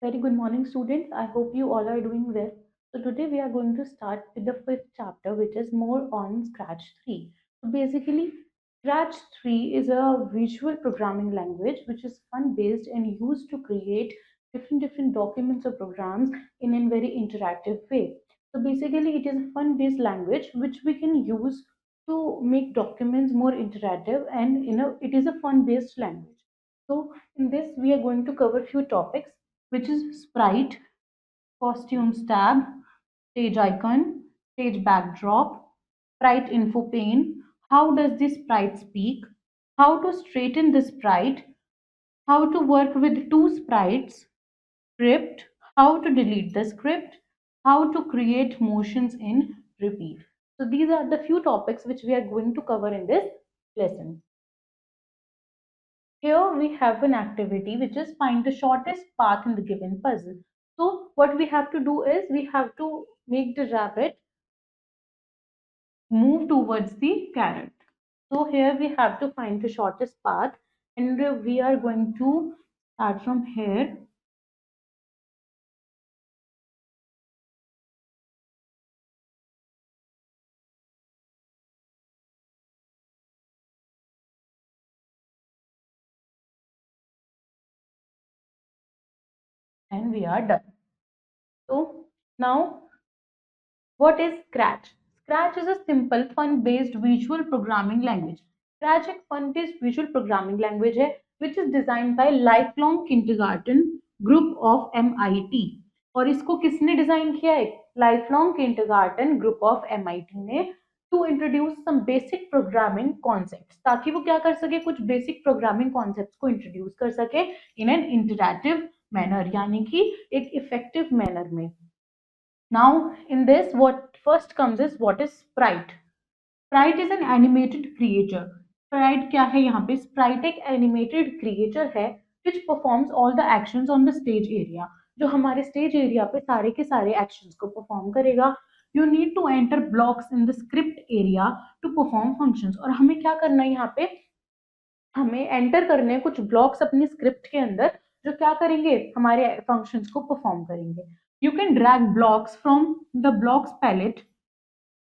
Very good morning, students. I hope you all are doing well. So, today we are going to start with the fifth chapter, which is more on Scratch 3. So, basically, Scratch 3 is a visual programming language which is fun based and used to create different documents or programs in a very interactive way. So, basically, it is a fun based language which we can use to make documents more interactive, and it is a fun based language. So, in this, we are going to cover few topics, which is sprite, costumes tab, stage icon, stage backdrop, sprite info pane, how does the sprite speak, how to straighten the sprite, how to work with two sprites, script, how to delete the script, how to create motions in repeat. So these are the few topics which we are going to cover in this lesson. Here we have an activity which is find the shortest path in the given puzzle. So what we have to do is we have to make the rabbit move towards the carrot. So here we have to find the shortest path, and we are going to start from here. And we are done. So now, what is Scratch? Scratch is a simple fun-based visual programming language. Scratch एक fun-based visual programming language है which is designed by Lifelong Kindergarten Group of MIT. और इसको किसने design किया है? Lifelong Kindergarten Group of MIT ने to introduce some basic programming concepts, ताकि वो क्या कर सके, कुछ basic programming concepts को introduce कर सके in an interactive manner, यानी कि एक effective manner में. Now, in this, what first comes is what is sprite. Sprite is an animated creature. Sprite क्या है यहाँ पे? Sprite एक animated creature है which performs all the actions on the stage area. जो हमारे stage area पे सारे के सारे actions को perform करेगा. You need to enter blocks in the script area to perform functions. और हमें क्या करना है यहाँ पे? हमें एंटर करने हैं कुछ ब्लॉक्स अपनी स्क्रिप्ट के अंदर जो क्या करेंगे, हमारे फंक्शंस को परफॉर्म करेंगे. You can drag blocks from the blocks palette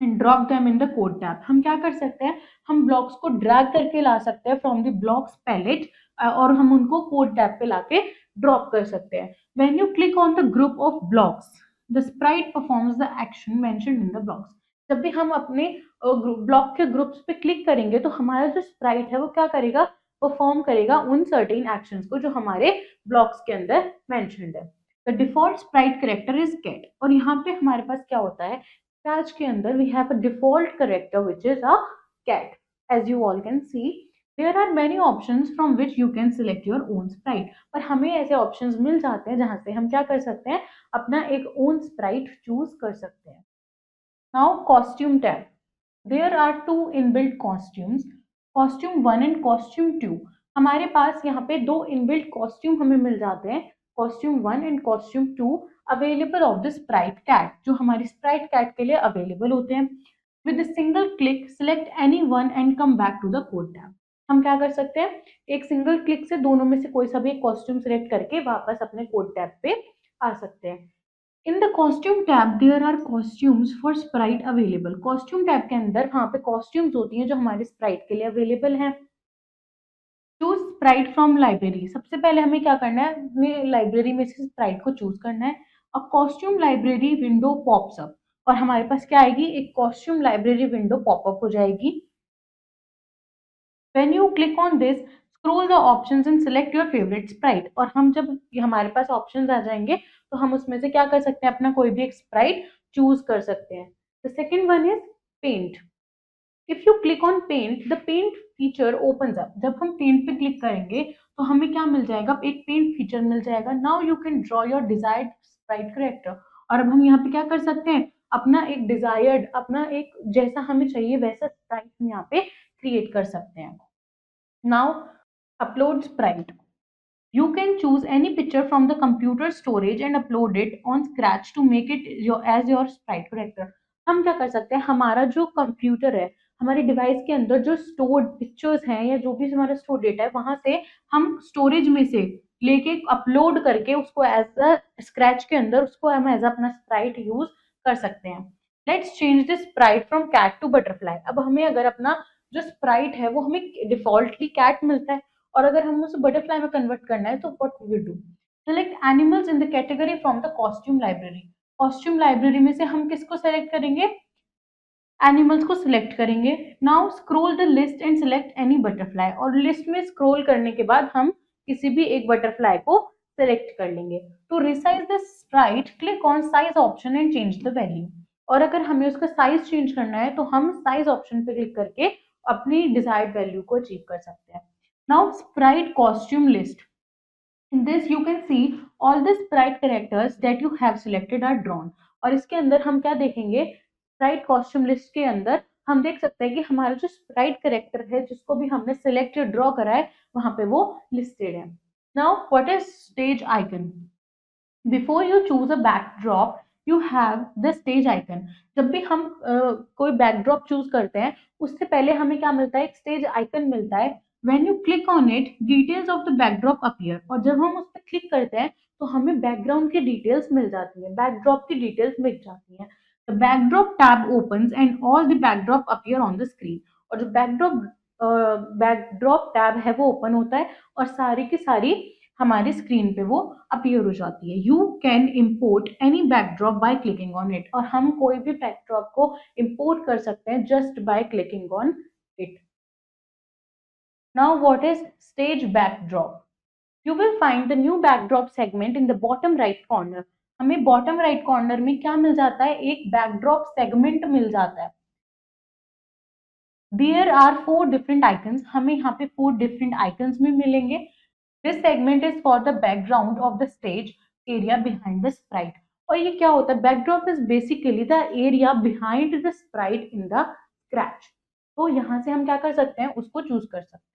and drop them in the code tab. हम क्या कर सकते हैं, हम ब्लॉक्स को ड्रैग करके ला सकते हैं फ्रॉम द ब्लॉक्स पैलेट और हम उनको कोड टैब पे लाके ड्रॉप कर सकते हैं. When you click on the group of blocks, the Sprite performs the action mentioned in the blocks. जब भी हम अपने ब्लॉक के ग्रुप्स पे क्लिक करेंगे तो हमारा जो स्प्राइट है वो क्या करेगा, परफॉर्म करेगा उन सर्टेन एक्शंस को जो हमारे ब्लॉक्स के अंदर मेंशन्ड है. The default sprite character is cat. और यहाँ पे हमारे पास क्या होता है, स्क्रैच के अंदर we have a default character which is a cat. As you all can see, there are many options from which you can select your own sprite. पर हमें ऐसे options मिल जाते हैं जहां से हम क्या कर सकते हैं, अपना एक own sprite choose कर सकते हैं. Now costume tab. There are two inbuilt costumes, costume 1 and costume 2. हमारे पास यहाँ पे दो inbuilt costume हमें मिल जाते हैं, costume 1 and costume 2 available of the sprite cat, जो हमारी sprite cat के लिए available होते हैं. With a single click, select any one and come back to the code tab. हम क्या कर सकते हैं, एक सिंगल क्लिक से दोनों में से कोई सा भी एक कॉस्ट्यूम सिलेक्ट करके वापस अपने कोड टैब पे आ सकते हैं. In the costume tab there are costumes for sprite available. Costume tab के अंदर वहां पे कॉस्ट्यूम्स होती हैं जो हमारे स्प्राइट के लिए अवेलेबल हैं. Choose Sprite from library. सबसे पहले हमें क्या करना है, अपने लाइब्रेरी में से स्प्राइट को चूज करना है. अ costume library window pops up और हमारे पास क्या आएगी, एक कॉस्ट्यूम लाइब्रेरी विंडो पॉपअप हो जाएगी. When you click on this, scroll the options and select your favorite sprite. और हम जब हमारे पास options आ जाएंगे तो हम उसमें से क्या कर सकते हैं, अपना कोई भी एक sprite choose कर सकते हैं. The second one is paint. If you click on paint, the paint feature opens up. जब हम paint पे click करेंगे तो हमें क्या मिल जाएगा, एक paint feature मिल जाएगा. Now you can draw your desired sprite character. और अब हम यहाँ पे क्या कर सकते हैं, अपना एक desired, अपना एक जैसा हमें चाहिए वैसा sprite हम यहाँ पे create कर सकते हैं. Now upload sprite. You can choose any picture from the computer storage and upload it on Scratch to make it as your sprite character. हम क्या कर सकते हैं, हमारा जो कंप्यूटर है, हमारे डिवाइस के अंदर जो स्टोर्ड पिक्चर्स हैं या जो भी हमारा स्टोर डेटा है वहां से हम स्टोरेज में से लेके अपलोड करके उसको एज अ स्क्रैच के अंदर उसको हम एज अपना स्प्राइट यूज कर सकते हैं। Let's change this sprite from cat to butterfly. अब हमें अगर अपना जो स्प्राइट है वो हमें डिफॉल्टली कैट मिलता है और अगर हम उसे बटरफ्लाई में कन्वर्ट करना है तो what we will do, select animals in the category from the costume library. Costume library में से हम किसको सेलेक्ट करेंगे, एनिमल्स को सिलेक्ट करेंगे। Now scroll the list and select any butterfly, और लिस्ट में स्क्रॉल करने के बाद हम किसी भी एक बटरफ्लाई को सिलेक्ट कर लेंगे। To resize the sprite click on size option and change the value, और अगर हमें उसका साइज चेंज करना है तो हम साइज ऑप्शन पे क्लिक करके अपनी डिजायर्ड वैल्यू को अचीव कर सकते हैं। Now Sprite costume list, in this you can see all the sprite characters that you have selected are drawn। और इसके अंदर हम क्या देखेंगे, sprite costume list के अंदर हम देख सकते हैं कि हमारा जो sprite character है जिसको भी हमने select या draw करा है वहां पे वो listed है। Now what is stage icon? Before you choose a backdrop you have the stage icon। जब भी हम कोई backdrop choose करते हैं उससे पहले हमें क्या मिलता है, एक stage icon मिलता है। When you click on it, details of the backdrop appear। और जब हम उस पर क्लिक करते हैं तो हमें बैकग्राउंड की डिटेल्स मिल जाती है, बैकड्रॉप की डिटेल्स मिल जाती है। The backdrop tab opens and all the backdrop appear on the screen। और जो बैकड्रॉप टैब है वो ओपन होता है और सारी की सारी हमारी स्क्रीन पे वो अपीयर हो जाती है। You can import any backdrop by clicking on it, और हम कोई भी बैकड्रॉप को इम्पोर्ट कर सकते हैं just by clicking on it. Now what is stage backdrop? You will find the new backdrop segment in the bottom right corner। हमें bottom right corner में क्या मिल जाता है, एक बैकड्रॉप सेगमेंट मिल जाता है। There are 4 different icons, हमें यहाँ पे 4 different icons में मिलेंगे। This segment is for the background of the stage area behind the sprite। और ये क्या होता है, backdrop is basically the area behind the sprite in the scratch। तो यहाँ से हम क्या कर सकते हैं, उसको चूज कर सकते हैं।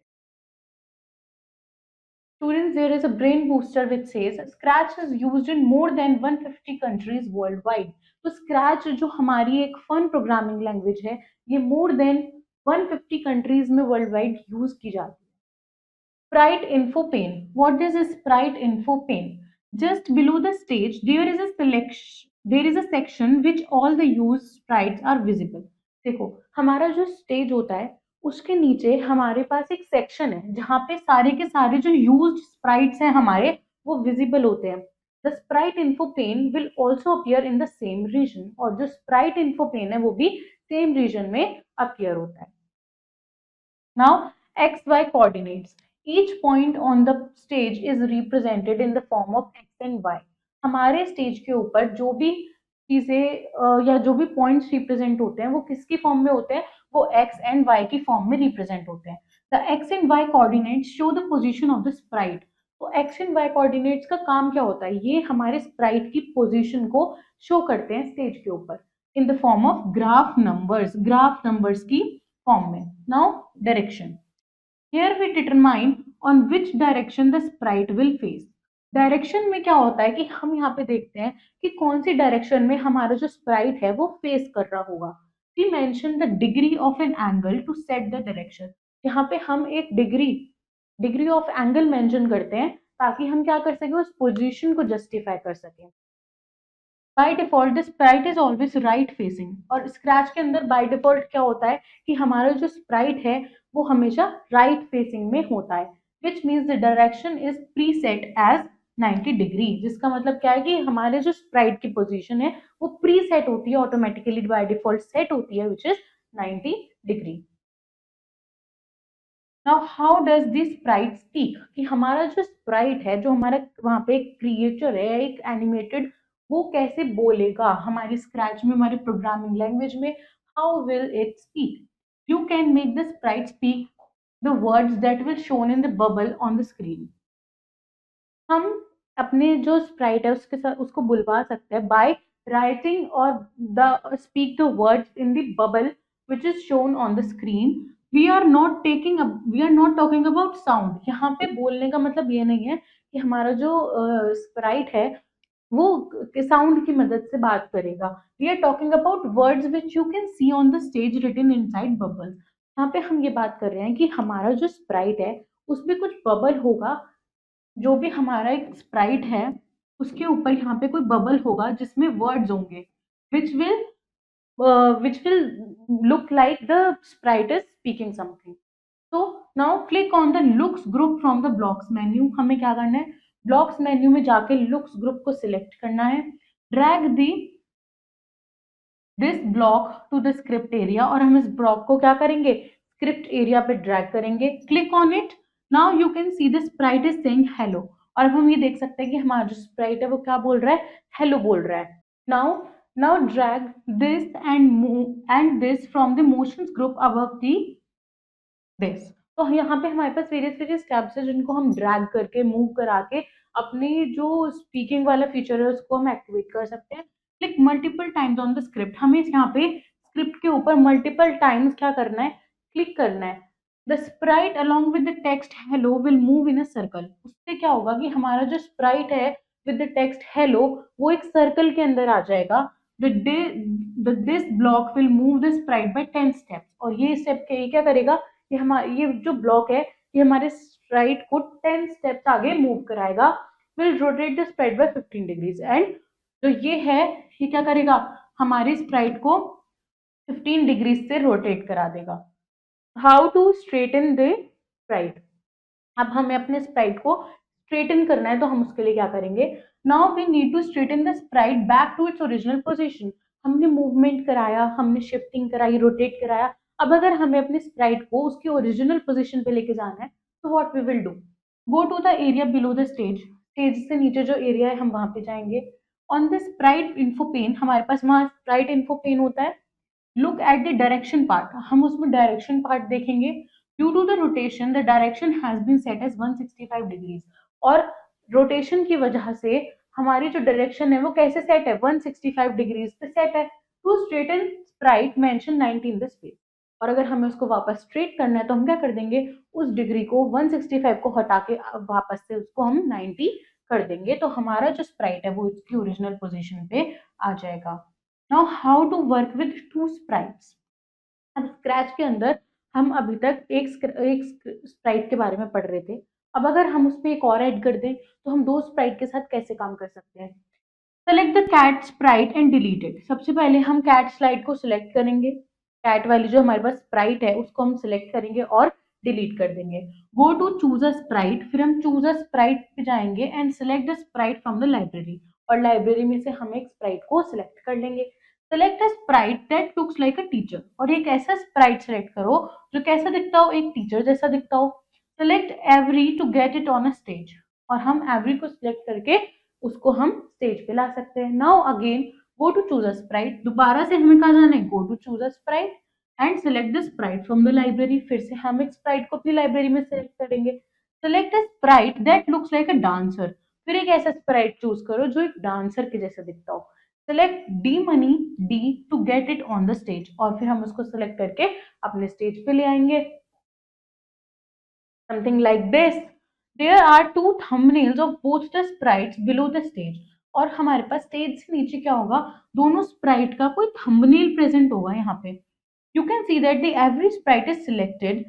Students, there is a brain booster which says Scratch is used in more than 150 countries worldwide। तो Scratch जो हमारी एक फन प्रोग्रामिंग लैंग्वेज है ये मोर देन 150 कंट्रीज में वर्ल्ड वाइड यूज की जाती है। Sprite info pane, what is a sprite info pane? Just below the stage there is a section which all the used sprites are visible। देखो हमारा जो stage होता है उसके नीचे हमारे पास एक सेक्शन है जहाँ पे सारे के सारे जो यूज्ड स्प्राइट्स हैं हमारे वो विजिबल होते हैं। The sprite info pane will also appear in the same region, और जो स्प्राइट इन्फो पेन है वो भी सेम रीजन में अपीयर होता है। Now, XY coordinates. Each point on the stage is represented in the form of X and Y। हमारे stage के ऊपर जो भी चीजें या जो भी पॉइंट्स रिप्रेजेंट होते हैं वो किसकी फॉर्म में होते हैं, वो X and Y की फॉर्म में रिप्रेजेंट होते हैं। The X and Y coordinates show the position of the sprite। तो X and Y coordinates का काम क्या होता है, ये हमारे स्प्राइट की पोजीशन को शो करते हैं स्टेज के ऊपर in the form of graph numbers की फॉर्म में। Now direction, here we determine on which direction the sprite will face. Direction में क्या होता है कि हम यहाँ पे देखते हैं कि कौन सी डायरेक्शन में हमारा जो स्प्राइट है वो फेस कर रहा होगा। We mention the degree of an angle to set the direction. यहाँ पे हम एक डिग्री ऑफ एंगल मेंशन करते हैं ताकि हम क्या कर सकें, उस पोजीशन को जस्टिफाई कर सकें। By default the Sprite is always right facing, और स्क्रैच के अंदर बाय डिफॉल्ट क्या होता है कि हमारा जो स्प्राइट है वो हमेशा राइट फेसिंग में होता है, which means the direction is preset as 90 degree. जिसका मतलब क्या है कि हमारे जो स्प्राइट की पोजीशन है वो प्री सेट होती है, ऑटोमेटिकली बाय डिफॉल्ट सेट होती है, which is 90 degree. Now how does this Sprite speak, कि हमारा जो स्प्राइट है, जो हमारा वहां पे एक क्रिएचर है, एक एनिमेटेड, वो कैसे बोलेगा हमारी स्क्रैच में, हमारी प्रोग्रामिंग लैंग्वेज में, how will it speak. You can make the Sprite speak the words that will shown in the bubble on the screen. हम अपने जो स्प्राइट है उसके साथ उसको बुलवा सकते हैं by writing or the speak the words in the bubble which is shown on the screen. We are not talking about sound. यहाँ पे बोलने का मतलब ये नहीं है कि हमारा जो स्प्राइट है वो साउंड की मदद से बात करेगा। We are talking about words which you can see on the stage written inside bubbles. यहाँ पे हम ये बात कर रहे हैं कि हमारा जो स्प्राइट है उसमें कुछ बबल होगा। जो भी हमारा एक स्प्राइट है उसके ऊपर यहाँ पे कोई बबल होगा जिसमें वर्ड्स होंगे which will which will look like the sprite is speaking something. So now click on the looks group from the blocks menu. हमें क्या करना है, blocks menu में जाके looks group को select करना है, drag the this block to the script area, और हम इस block को क्या करेंगे, script area पे drag करेंगे, click on it. Now you can see the sprite is saying hello, और अब हम ये देख सकते हैं कि हमारा जो sprite है वो क्या बोल रहा है, hello बोल रहा है. Now drag this and move and this from the motions group above the this. तो यहाँ पे हमारे पास वेरियस स्टेप्स है जिनको हम ड्रैग करके मूव करा के अपनी जो स्पीकिंग वाला फीचर है उसको हम एक्टिवेट कर सकते हैं. Click multiple times on the script. हमें यहाँ पे स्क्रिप्ट के ऊपर मल्टीपल टाइम्स क्या करना है, क्लिक करना है. The Sprite along with the text hello will move in a circle. उससे क्या होगा कि हमारा जो स्प्राइट है विद द टेक्स्ट हेलो वो एक सर्कल के अंदर आ जाएगा. This block will move the sprite by 10 steps. और ये स्टेप के क्या करेगा, ये जो ब्लॉक है ये हमारे स्प्राइट को 10 स्टेप्स आगे मूव कराएगा. Will rotate the sprite by 15 degrees. And जो ये है ये क्या करेगा, हमारे स्प्राइट को 15 डिग्रीज से रोटेट करा देगा. How to straighten the sprite. अब हमें अपने स्प्राइट को स्ट्रेटन करना है तो हम उसके लिए क्या करेंगे, now we need to straighten the sprite back to its original position. हमने मूवमेंट कराया, हमने शिफ्टिंग कराई, रोटेट कराया. अब अगर हमें अपने स्प्राइट को उसकी ओरिजिनल पोजीशन पे लेके जाना है तो what we will do, go to the area below the stage. Stage से नीचे जो एरिया है हम वहां पे जाएंगे. On the sprite info pane, हमारे पास वहां स्प्राइट इन्फो पेन होता है. Look at the direction part, हम उसमें डायरेक्शन पार्ट देखेंगे. Due to the rotation the direction has been set as 165 degrees. और रोटेशन की वजह से हमारी जो डायरेक्शन है वो कैसे सेट है, 165 डिग्रीज पे सेट है. To straighten sprite mention 90 in the space. और अगर हमें उसको वापस स्ट्रेट करना है तो हम क्या कर देंगे, उस डिग्री को 165 को हटा के वापस से उसको हम 90 कर देंगे. तो हमारा जो स्प्राइट है वो इसकी ओरिजिनल पोजीशन पे आ जाएगा. Now how to work with two sprites. अब स्क्रैच के अंदर हम अभी तक एक स्प्राइट के बारे में पढ़ रहे थे. अब अगर हम उसमें एक और ऐड कर दें तो हम दो स्प्राइट के साथ कैसे काम कर सकते हैं. Select the cat sprite and delete it. सबसे पहले हम कैट स्लाइड को सिलेक्ट करेंगे. कैट वाली जो हमारे पास स्प्राइट है उसको हम सिलेक्ट करेंगे और डिलीट कर देंगे. Go to choose a sprite, फिर हम चूज अ स्प्राइट पे जाएंगे and select the sprite from the library. और लाइब्रेरी में से हम एक स्प्राइट को सिलेक्ट कर लेंगे. Select a sprite that looks like a teacher. और एक ऐसा स्प्राइट सेलेक्ट करो जो कैसा दिखता हो, एक टीचर जैसा दिखता हो. Select Avery to get it on a stage. और हम एवरी को सिलेक्ट करके उसको हम स्टेज पे ला सकते हैं. Now again go to choose a sprite. दोबारा से हमें कहा जाना है, go to choose a sprite and select the sprite from the library. फिर से हम एक स्प्राइट को अपनी लाइब्रेरी में सेलेक्ट करेंगे. Select a sprite that looks like a dancer. फिर एक ऐसा स्प्राइट चूज करो जो एक डांसर के जैसा दिखता हो. Select D Money D to get it on the stage. और फिर हम उसको सेलेक्ट करके अपने स्टेज पे ले आएंगे. Something like this. There are two thumbnails of both the sprites below the stage. और हमारे पास स्टेज से नीचे क्या होगा, दोनों स्प्राइट का कोई थंबनेल प्रेजेंट होगा यहाँ पे. You can see that the every sprite is selected.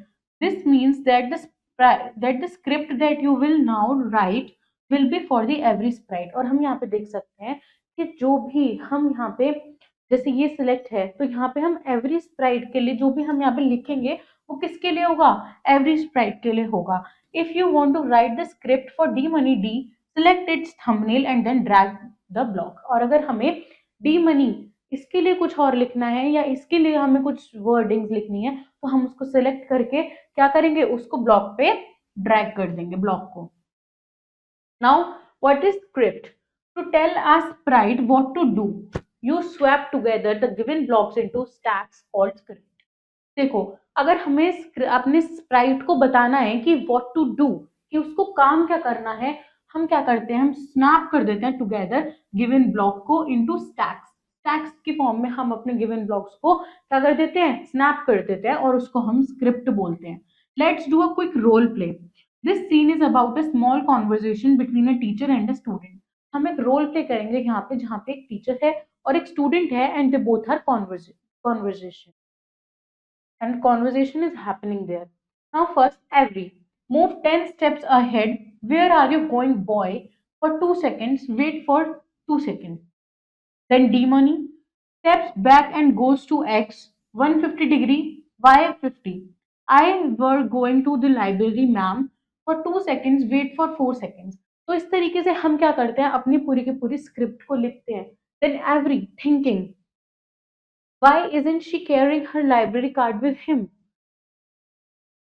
This means that the script that you will now write will be for the every sprite. और हम यहाँ पे देख सकते हैं कि जो भी हम यहाँ पे जैसे ये सिलेक्ट है तो यहाँ पे हम एवरी स्प्राइट के लिए जो भी हम यहाँ पे लिखेंगे वो किसके लिए होगा, एवरी स्प्राइट के लिए होगा. If you want to write the script for D Money D, select its thumbnail and then drag the block. और अगर हमें डी मनी इसके लिए कुछ और लिखना है या इसके लिए हमें कुछ वर्डिंग्स लिखनी है तो हम उसको सिलेक्ट करके क्या करेंगे, उसको ब्लॉक पे ड्रैग कर देंगे ब्लॉक को. Now what is script. To tell a sprite what to do, you swap together the given blocks into stacks called script. देखो, अगर हमें अपने स्प्राइट को बताना है कि व्हाट टू डू, कि उसको काम क्या करना है, हम क्या करते हैं, हम स्नैप कर देते हैं टुगेदर गिवन ब्लॉक को इनटू स्टैक्स. स्टैक्स की फॉर्म में हम अपने गिवन ब्लॉक्स को क्या कर देते हैं, स्नैप कर देते हैं और उसको हम स्क्रिप्ट बोलते हैं. Let's do a quick role play. This scene is about a small conversation between a teacher and a student. हम एक रोल प्ले करेंगे यहाँ पे, जहाँ पे एक टीचर है और एक स्टूडेंट है, and they both are conversation and conversation is happening there. Now first, every move 10 steps ahead. Where are you going, boy? For 2 seconds, wait for 2 seconds. Then D money steps back and goes to X 150 degree. Y 50. I were going to the library, ma'am. For 2 seconds, wait for 4 seconds. तो इस तरीके से हम क्या करते हैं, अपनी पूरी की पूरी स्क्रिप्ट को लिखते हैं. Then every thinking, why isn't she carrying her library card with him?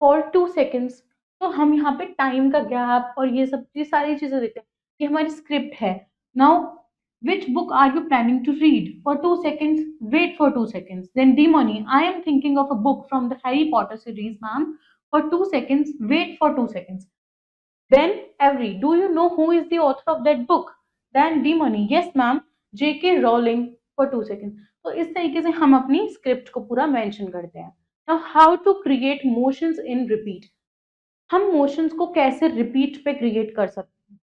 For 2 seconds. तो हम यहाँ पे टाइम का गैप और ये सारी चीजें देखते हैं. ये हमारी स्क्रिप्ट है. Now which book are you planning to read? For 2 seconds, wait for 2 seconds. Then D-Money, I am thinking of a book from the Harry Potter series, ma'am. For 2 seconds, wait for 2 seconds. Then every, do you know who is the author of that book? Then D-Money, yes ma'am, J.K. Rowling. For 2 seconds. तो इस तरीके से हम अपनी script को पूरा mention करते हैं. Now how to create motions in repeat. हम मोशंस को कैसे रिपीट पे क्रिएट कर सकते हैं.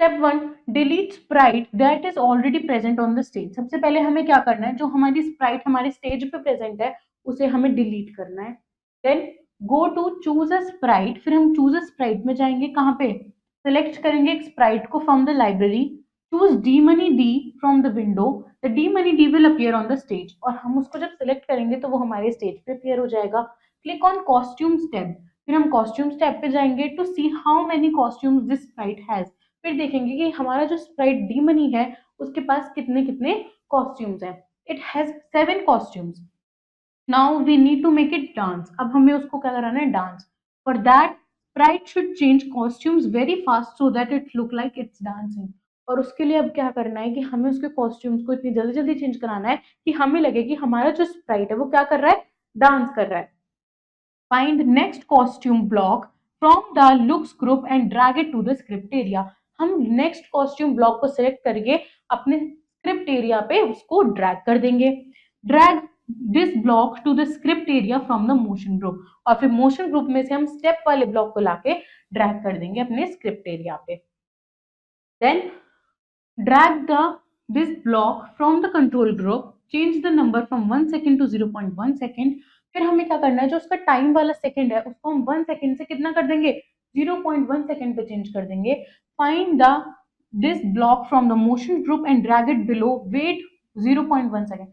Step 1, delete Sprite that is already present on the stage. सबसे पहले हमें क्या करना है, जो हमारी स्प्राइट हमारे स्टेज पे प्रेजेंट है उसे हमें डिलीट करना है. Then go to choose a sprite. फिर हम चूज अ स्प्राइट में जाएंगे. कहाँ पे सेलेक्ट करेंगे एक स्प्राइट को from the library. Choose D Money D from the window. The D Money D will appear on the stage. और हम उसको जब सिलेक्ट करेंगे तो वो हमारे स्टेज पे अपीयर हो जाएगा. Click on costumes tab. फिर हम कॉस्ट्यूम्स टैब पे जाएंगे to see how many costumes this sprite has. फिर देखेंगे कि हमारा जो स्प्राइट डी मनी है उसके पास कितने कितने कॉस्ट्यूम्स हैं. It has 7 costumes. Now we need to make it dance. अब हमें उसको क्या कराना है, dance. For that sprite should change costumes very fast so that it look like it's dancing. और उसके लिए अब क्या करना है कि हमें उसके कॉस्ट्यूम्स को इतनी जल्दी जल्दी चेंज कराना है कि हमें लगे कि हमारा जो स्प्राइट है वो क्या कर रहा है, डांस कर रहा है. Find next costume block from the looks group and drag it to the script area. हम next costume block को select करके अपने script area पे उसको drag कर देंगे. Drag this block to the script area from the motion group. और फिर motion group में से हम step वाले block को लाके drag कर देंगे अपने script area पे. Then drag this block from the control group. Change the number from 1 second to 0.1 second. फिर हमें क्या करना है, जो उसका टाइम वाला सेकंड है उसको हम 1 सेकंड से कितना कर देंगे, 0.1 सेकंड पे चेंज कर देंगे. Find the this block from the motion group and drag it below. Wait 0.1 second.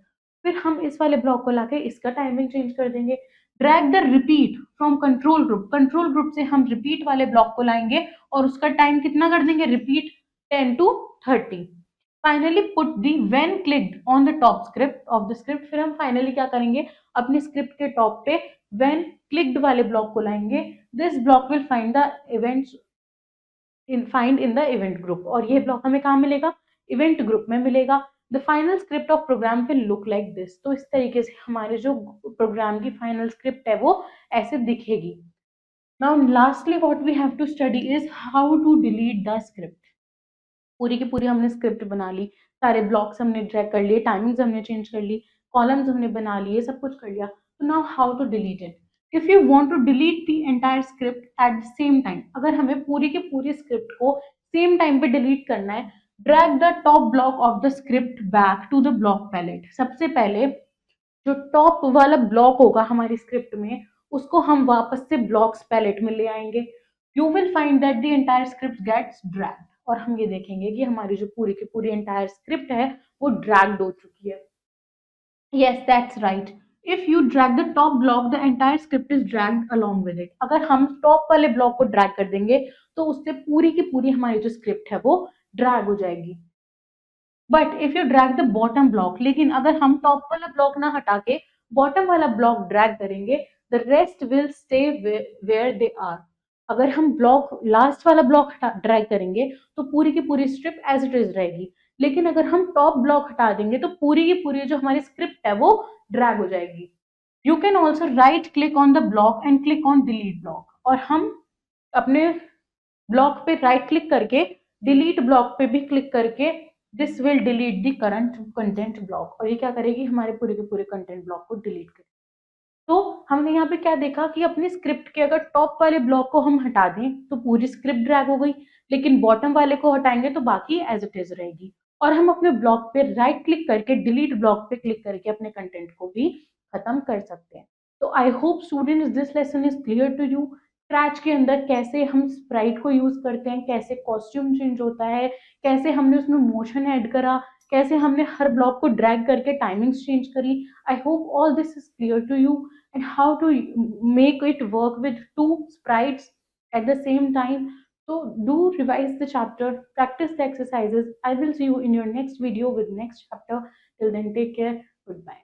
फिर हम इस वाले ब्लॉक को लाके इसका टाइमिंग चेंज कर देंगे. Drag the repeat from control group. Control group से हम रिपीट वाले ब्लॉक को लाएंगे और उसका टाइम कितना कर देंगे, repeat 10 to 30. Finally put the when clicked on the top script of the script. फिर हम फाइनली क्या करेंगे, अपने स्क्रिप्ट के टॉप पे व्हेन क्लिक्ड वाले ब्लॉक को लाएंगे. This block will find the events in the event group. और ये ब्लॉक हमें कहाँ मिलेगा, इवेंट ग्रुप में मिलेगा. The final script of program will look like this. तो इस तरीके से हमारे जो प्रोग्राम की फाइनल स्क्रिप्ट है वो ऐसे दिखेगी. Now lastly what we have to study is how to delete the script. पूरी की पूरी हमने स्क्रिप्ट बना ली, सारे ब्लॉक्स हमने ड्रैग कर लिए, टाइमिंग्स हमने चेंज कर ली, कॉलम्स हमने बना लिए, सब कुछ कर लिया. तो now how to delete it. If you want to delete the entire script at the same time, अगर हमें पूरी की पूरी स्क्रिप्ट को सेम टाइम पे डिलीट करना है, drag the top block of the script back to the block palette. सबसे पहले जो टॉप वाला ब्लॉक होगा हमारी स्क्रिप्ट में उसको हम वापस से ब्लॉक्स पैलेट में ले आएंगे. You will find that the entire script gets dragged. और हम ये देखेंगे कि हमारी जो पूरी की पूरी एंटायर स्क्रिप्ट है वो ड्रैग्ड हो चुकी है. Yes that's right. If you drag the top block the entire script is dragged along with it. अगर हम टॉप वाले ब्लॉक को ड्रैग कर देंगे तो उससे पूरी की पूरी हमारी जो स्क्रिप्ट है वो ड्रैग हो जाएगी. But if you drag the bottom block, लेकिन अगर हम टॉप वाला ब्लॉक ना हटा के बॉटम वाला ब्लॉक ड्रैग करेंगे, the rest will stay where they are. अगर हम ब्लॉक लास्ट वाला ब्लॉक ड्रैग करेंगे तो पूरी की पूरी स्क्रिप्ट एज इट इज रहेगी. लेकिन अगर हम टॉप ब्लॉक हटा देंगे तो पूरी की पूरी जो हमारी स्क्रिप्ट है वो ड्रैग हो जाएगी. You can also right click on the block and click on delete block. और हम अपने ब्लॉक पे राइट क्लिक करके डिलीट ब्लॉक पे भी क्लिक करके this will delete the current content block. और ये क्या करेगी, हमारे पूरे के पूरे कंटेंट ब्लॉक को डिलीट करेगी. तो हमने यहाँ पे क्या देखा कि अपनी स्क्रिप्ट के अगर टॉप वाले ब्लॉक को हम हटा दें तो पूरी स्क्रिप्ट ड्रैग हो गई, लेकिन बॉटम वाले को हटाएंगे तो बाकी एज इट इज रहेगी। और हम अपने ब्लॉग पे राइट क्लिक करके डिलीट ब्लॉग पे क्लिक करके अपने कंटेंट को भी खत्म कर सकते हैं। तो I hope students this lesson is clear to you. Scratch के अंदर कैसे हम स्प्राइट को यूज करते हैं, कैसे कॉस्ट्यूम चेंज होता है, कैसे हमने उसमें मोशन ऐड करा, कैसे हमने हर ब्लॉक को ड्रैग करके टाइमिंग्स चेंज करी। I hope all this is clear to you and how to make it work with two sprites at the same time. So do revise the chapter, practice the exercises. I will see you in your next video with next chapter. Till then, take care. Goodbye.